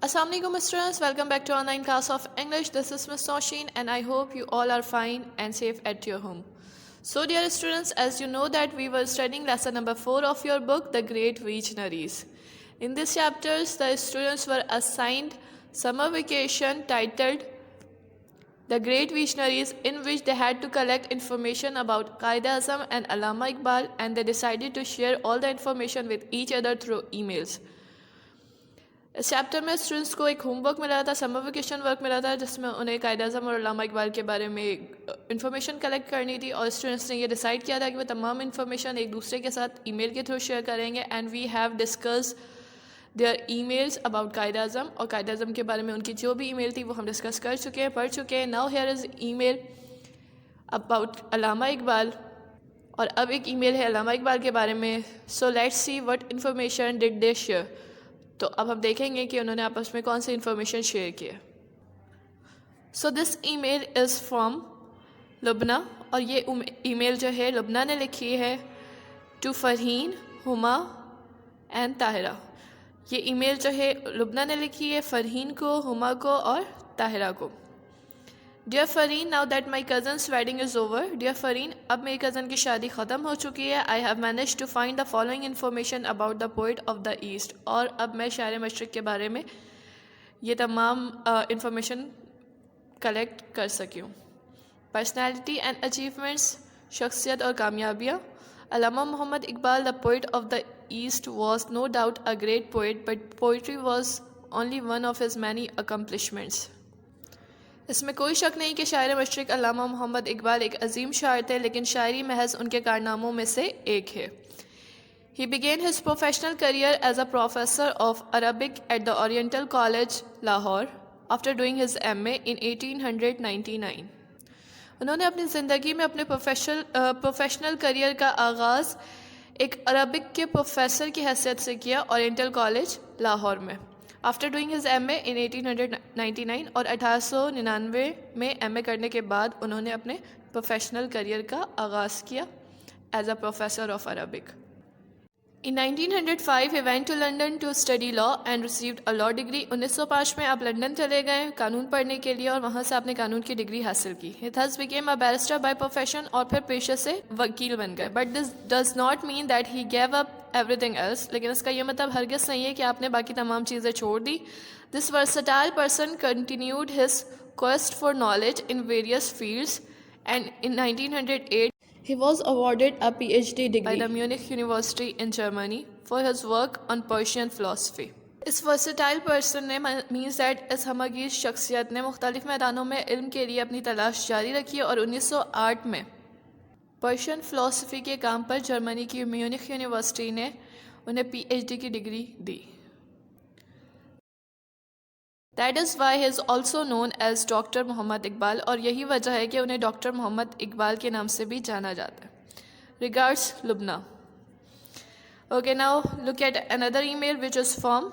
Assalamu alaikum students, welcome back to online class of English. This is Miss Nosheen and I hope you all are fine and safe at your home. So dear students, as you know that we were studying lesson number 4 of your book, The Great Visionaries. In this chapters, the students were assigned summer vacation titled The Great Visionaries, in which they had to collect information about Quaid-e-Azam and Allama Iqbal, and they decided to share all the information with each other through emails. Us chapter میں students کو ایک home work ملا تھا، summer vacation work ملا تھا، جس میں انہیں قائد اعظم اور علامہ اقبال کے بارے میں انفارمیشن کلیکٹ کرنی تھی، اور اسٹوڈنٹس نے یہ ڈیسائیڈ کیا تھا کہ وہ تمام انفارمیشن ایک دوسرے کے ساتھ ای میل کے تھرو شیئر کریں گے. And we have discuss their emails about Quaid Azam, اور قائد اعظم کے بارے میں ان کی جو بھی ای میل تھی وہ ہم ڈسکس کر چکے ہیں، پڑھ چکے ہیں. Now here is email about Allama Iqbal, اور اب ایک ای میل ہے علامہ اقبال کے بارے میں. So let's see what information did they share. تو اب ہم دیکھیں گے کہ انہوں نے آپس میں کون سی انفارمیشن شیئر کی ہے. سو دس ای میل از فرام لبنہ، اور یہ ای میل جو ہے لبنہ نے لکھی ہے ٹو فرحین، ہما اینڈ طاہرہ. یہ ای میل جو ہے لبنہ نے لکھی ہے فرحین کو، ہما کو اور طاہرہ کو. Dear Fareen, now that my cousin's wedding is over. Dear Fareen, اب میری کزن کی شادی ختم ہو چکی ہے. I have manage to find the following information about the poet of the east. اور اب میں شاعر مشرق کے بارے میں یہ تمام انفارمیشن کلیکٹ کر سکی ہوں. پرسنالٹی اینڈ اچیومنٹس، شخصیت اور کامیابیاں. Allama Muhammad Iqbal the poet of the East was no doubt a great poet, but poetry was only one of his many accomplishments. اس میں کوئی شک نہیں کہ شاعر مشرق علامہ محمد اقبال ایک عظیم شاعر تھے، لیکن شاعری محض ان کے کارناموں میں سے ایک ہے. He began his professional career as a professor of Arabic at the Oriental College, Lahore, after doing his MA in 1899. انہوں نے اپنی زندگی میں اپنے پروفیشنل کریئر کا آغاز ایک عربک کے پروفیسر کی حیثیت سے کیا، اورینٹل کالج لاہور میں. آفٹر ڈوئنگ ہز ایم اے ان 1899، اور 1899 میں ایم اے کرنے کے بعد انہوں نے اپنے پروفیشنل کریئر کا آغاز کیا as a professor of Arabic. In 1905 he went to London to study law and received a law degree. 1905 میں آپ لنڈن چلے گئے قانون پڑھنے کے لیے، اور وہاں سے آپ نے قانون کی ڈگری حاصل کی. He thus became a barrister by profession، اور پھر پیشے سے وکیل بن گئے. But this does not mean that he gave up everything else. لیکن اس کا یہ مطلب ہرگز نہیں ہے کہ آپ نے باقی تمام چیزیں چھوڑ دی. This versatile person continued his quest for knowledge in various fields, and in 1908 he was awarded a PhD degree by the Munich University in Germany for his work on Persian philosophy. Us versatile person نے means that اس ہمگیر شخصیت نے مختلف میدانوں میں علم کے لیے اپنی تلاش جاری رکھی، اور 1908 میں پرشین فلسفی کے کام پر جرمنی کی میونخ یونیورسٹی نے انہیں PhD کی ڈگری دی. That is why he is also known as doctor Muhammad Iqbal, اور یہی وجہ ہے کہ انہیں ڈاکٹر محمد اقبال کے نام سے بھی جانا جاتا ہے. Regards Lubna. Okay, now look at another email which is from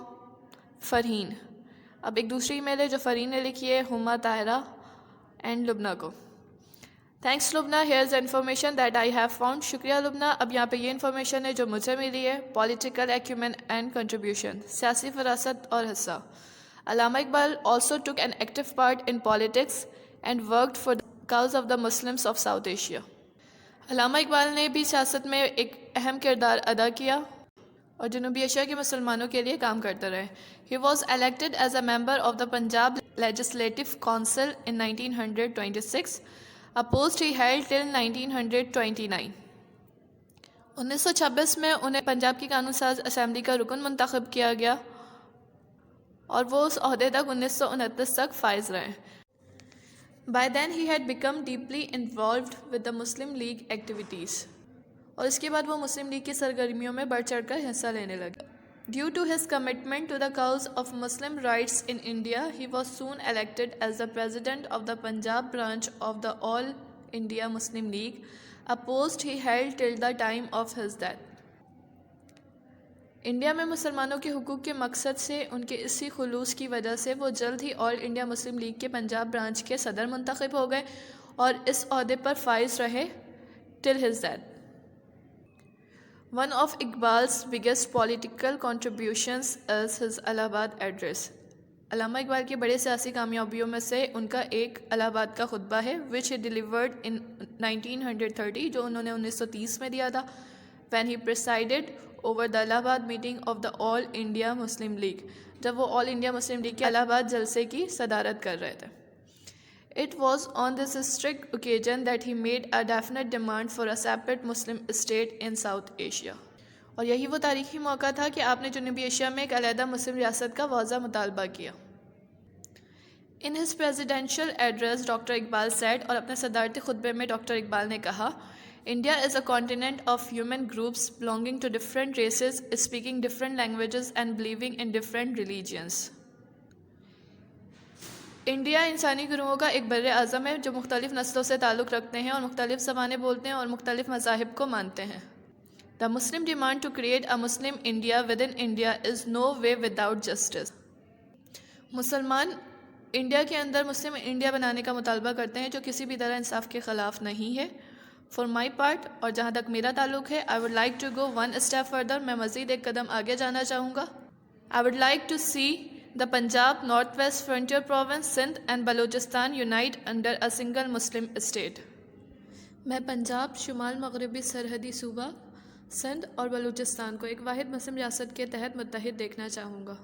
Farheen. اب ایک دوسری ای میل ہے جو فرحین نے لکھی ہے ہما، طاہرہ اینڈ لبنہ کو. Thanks Lubna, here's the information that I have found. شکریہ لبنہ، اب یہاں پہ یہ انفارمیشن ہے جو مجھے ملی ہے. Political acumen and contribution، سیاسی فراست اور حصہ. Allama Iqbal also took an active part in politics and worked for the cause of the Muslims of South Asia. علامہ اقبال نے بھی سیاست میں ایک اہم کردار ادا کیا اور جنوبی ایشیا کے مسلمانوں کے لیے کام کرتے رہے. He was elected as a member of the Punjab Legislative Council in 1926, a post he held till 1929. 1926 میں انہیں پنجاب کی قانون ساز اسمبلی کا رکن منتخب کیا گیا، اور وہ اس عہدے تک 1929 تک فائز رہے. By then he had become deeply involved with the Muslim League activities. اور اس کے بعد وہ مسلم لیگ کی سرگرمیوں میں بڑھ چڑھ کر حصہ لینے لگے. Due to his commitment to the cause of Muslim rights in India, he was soon elected as the president of the Punjab branch of the All India Muslim League, a post he held till the time of his death. India میں مسلمانوں کے حقوق کے مقصد سے ان کے اسی خلوص کی وجہ سے وہ جلد ہی آل انڈیا مسلم لیگ کے پنجاب برانچ کے صدر منتخب ہو گئے، اور اس عہدے پر فائز رہے till his death. One of Iqbal's biggest political contributions is his Allahabad address. علامہ اقبال کی بڑے سیاسی کامیابیوں میں سے ان کا ایک الہ آباد کا خطبہ ہے which he delivered in 1930 جو انہوں نے 1930 میں دیا تھا when he presided over the الہ آباد meeting of the All India Muslim League جب وہ آل انڈیا مسلم لیگ کے الہ آباد جلسے کی صدارت کر رہے تھے. It was on this historic occasion that he made a definite demand for a separate Muslim state in South Asia. اور یہی وہ تاریخی موقع تھا کہ آپ نے جنوبی ایشیا میں ایک علیحدہ مسلم ریاست کا واضح مطالبہ کیا. In his presidential address, doctor Iqbal said اور اپنے صدارتی خطبے میں ڈاکٹر اقبال نے کہا India is a continent of human groups belonging to different races, speaking different languages and believing in different religions. India انسانی گروہوں کا ایک بر اعظم ہے جو مختلف نسلوں سے تعلق رکھتے ہیں اور مختلف زبانیں بولتے ہیں اور مختلف مذاہب کو مانتے ہیں. The Muslim demand to create a Muslim India within India is no way without justice. مسلمان انڈیا کے اندر مسلم انڈیا بنانے کا مطالبہ کرتے ہیں جو کسی بھی طرح انصاف کے خلاف نہیں ہے. For my part اور جہاں تک میرا تعلق ہے I would like to go one step further. میں مزید ایک قدم آگے جانا چاہوں گا. I would like to see the Punjab, Northwest Frontier Province, Sindh and Balochistan unite under a single Muslim state. میں پنجاب، شمال مغربی سرحدی صوبہ سندھ اور بلوچستان کو ایک واحد مسلم ریاست کے تحت متحد دیکھنا چاہوں گا.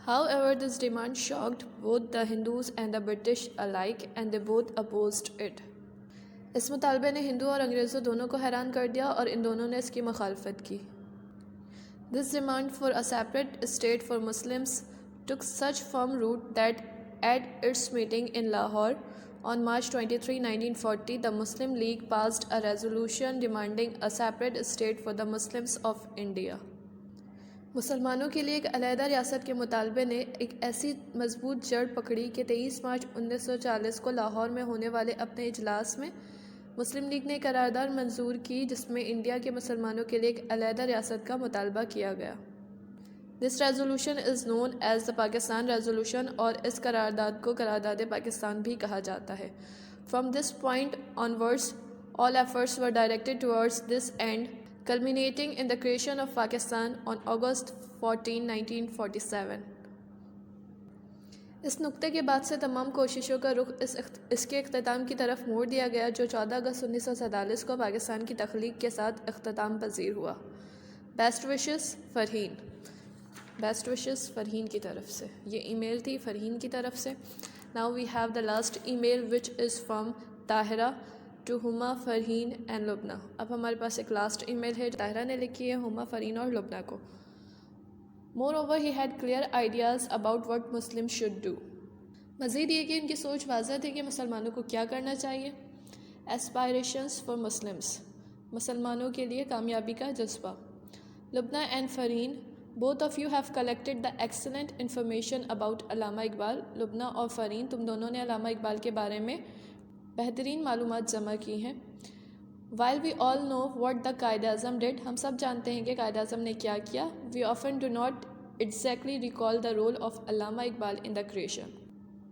However, this demand shocked both the Hindus and the British alike and they both opposed it. اس مطالبے نے ہندو اور انگریزوں دونوں کو حیران کر دیا اور ان دونوں نے اس کی مخالفت کی. This demand for a separate state for Muslims took such firm root that at its meeting in Lahore on March 23, 1940, the Muslim League passed a resolution demanding a separate state for the Muslims of India. مسلمانوں کے لیے ایک علیحدہ ریاست کے مطالبے نے ایک ایسی مضبوط جڑ پکڑی کہ 23 مارچ 1940 کو لاہور میں ہونے والے اپنے اجلاس میں مسلم لیگ نے قرارداد منظور کی جس میں انڈیا کے مسلمانوں کے لیے ایک علیحدہ ریاست کا مطالبہ کیا گیا. This resolution is known as the Pakistan Resolution اور اس قرارداد کو قرارداد پاکستان بھی کہا جاتا ہے. From this point onwards, all efforts were directed towards this end, culminating in the creation of Pakistan on August 14, 1947. اس نقطے کے بعد سے تمام کوششوں کا رخ اس کے اختتام کی طرف موڑ دیا گیا جو 14 اگست 1947 کو پاکستان کی تخلیق کے ساتھ اختتام پذیر ہوا. Best wishes Farheen. Best wishes Farheen کی طرف سے. یہ ای میل تھی فرحین کی طرف سے. Now we have the last email which is from Tahira to ہما فرحین and لبنہ. اب ہمارے پاس ایک لاسٹ ای میل ہے طاہرہ نے لکھی ہے ہما فرحین اور لبنہ کو. Moreover, he had clear ideas about what Muslims should do. مزید یہ کہ ان کی سوچ واضح تھی کہ مسلمانوں کو کیا کرنا چاہیے. Aspirations for Muslims. مسلمانوں کے لیے کامیابی کا جذبہ. لبنہ and Farheen, both of you have collected the excellent information about علامہ اقبال. لبنہ اور فرحین تم دونوں نے علامہ اقبال کے بارے میں بہترین معلومات جمع کی ہیں. While we all know what the قائد-اعظم did, ہم سب جانتے ہیں کہ قائد-اعظم نے کیا کیا. We often do not exactly recall the role of Allama Iqbal in the creation.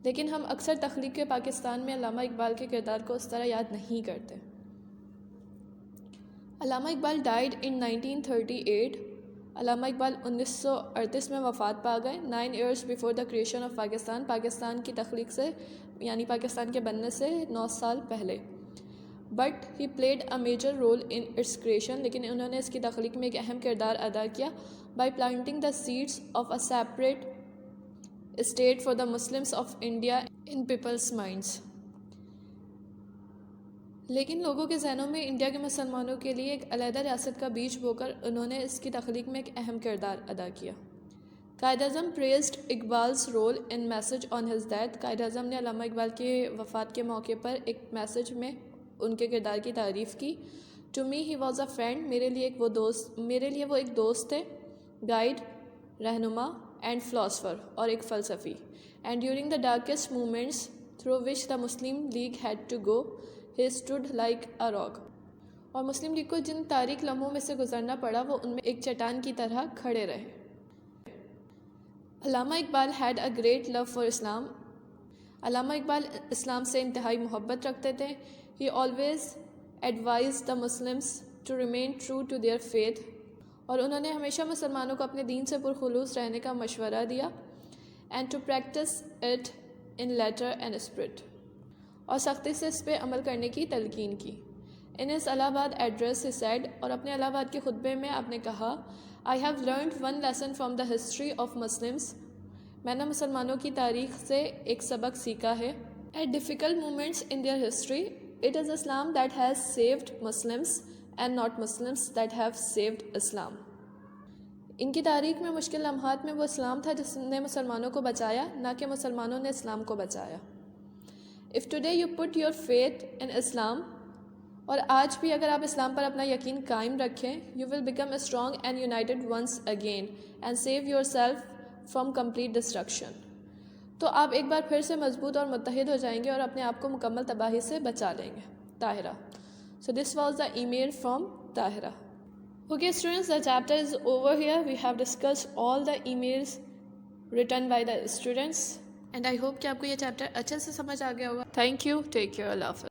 لیکن ہم اکثر تخلیق پاکستان میں علامہ اقبال کے کردار کو اس طرح یاد نہیں کرتے. علامہ اقبال died in 1938. علامہ اقبال 1938 میں وفات پا گئے. 9 years before the creation of Pakistan. Pakistan کی تخلیق سے یعنی پاکستان کے بننے سے 9 سال پہلے. But he played a major role in its creation. لیکن انہوں نے اس کی تخلیق میں ایک اہم کردار ادا کیا by planting the seeds of a separate state for the Muslims of India in people's minds. لیکن لوگوں کے ذہنوں میں انڈیا کے مسلمانوں کے لیے ایک علیحدہ ریاست کا بیج بو کر انہوں نے اس کی تخلیق میں ایک اہم کردار ادا کیا. Quaid Azam praised Iqbal's role in message on his death. Quaid Azam نے علامہ اقبال کے وفات کے موقع پر ایک میسج میں ان کے کردار کی تعریف کی. To me he was a friend. میرے لیے وہ ایک دوست تھے, گائیڈ, رہنما and philosopher اور ایک فلسفی. And during the darkest moments through which the Muslim League had to go, he stood like a rock. اور مسلم لیگ کو جن تاریک لمحوں میں سے گزرنا پڑا وہ ان میں ایک چٹان کی طرح کھڑے رہے. علامہ Iqbal had a great love for Islam. علامہ اقبال اسلام سے انتہائی محبت رکھتے تھے. He always advised the Muslims to remain true to their faith. اور انہوں نے ہمیشہ مسلمانوں کو اپنے دین سے پرخلوص رہنے کا مشورہ دیا. and to practice it in letter and spirit. اور سختی سے اس پہ عمل کرنے کی تلقین کی. In his الہ آباد address he said, اور اپنے الہ آباد کے خطبے میں آپ نے کہا, I have learned one lesson from the history of Muslims. میں نے مسلمانوں کی تاریخ سے ایک سبق سیکھا ہے. At difficult moments in their history, it is Islam that has saved Muslims and not Muslims that have saved Islam. ان کی تاریخ میں مشکل لمحات میں وہ اسلام تھا جس نے مسلمانوں کو بچایا, نہ کہ مسلمانوں نے اسلام کو بچایا. If today you put your faith in Islam, اور آج بھی اگر آپ اسلام پر اپنا یقین قائم رکھیں, you will become strong and united once again and save yourself from complete destruction. تو آپ ایک بار پھر سے مضبوط اور متحد ہو جائیں گے اور اپنے آپ کو مکمل تباہی سے بچا لیں گے. Tahira. So this was the email from Tahira. Okay students, the chapter is over here. We have discussed all the emails written by the students. And I hope کہ آپ کو یہ چیپٹر اچھے سے سمجھ آ گیا ہوگا. Thank you. Take care. اللہ حافظ.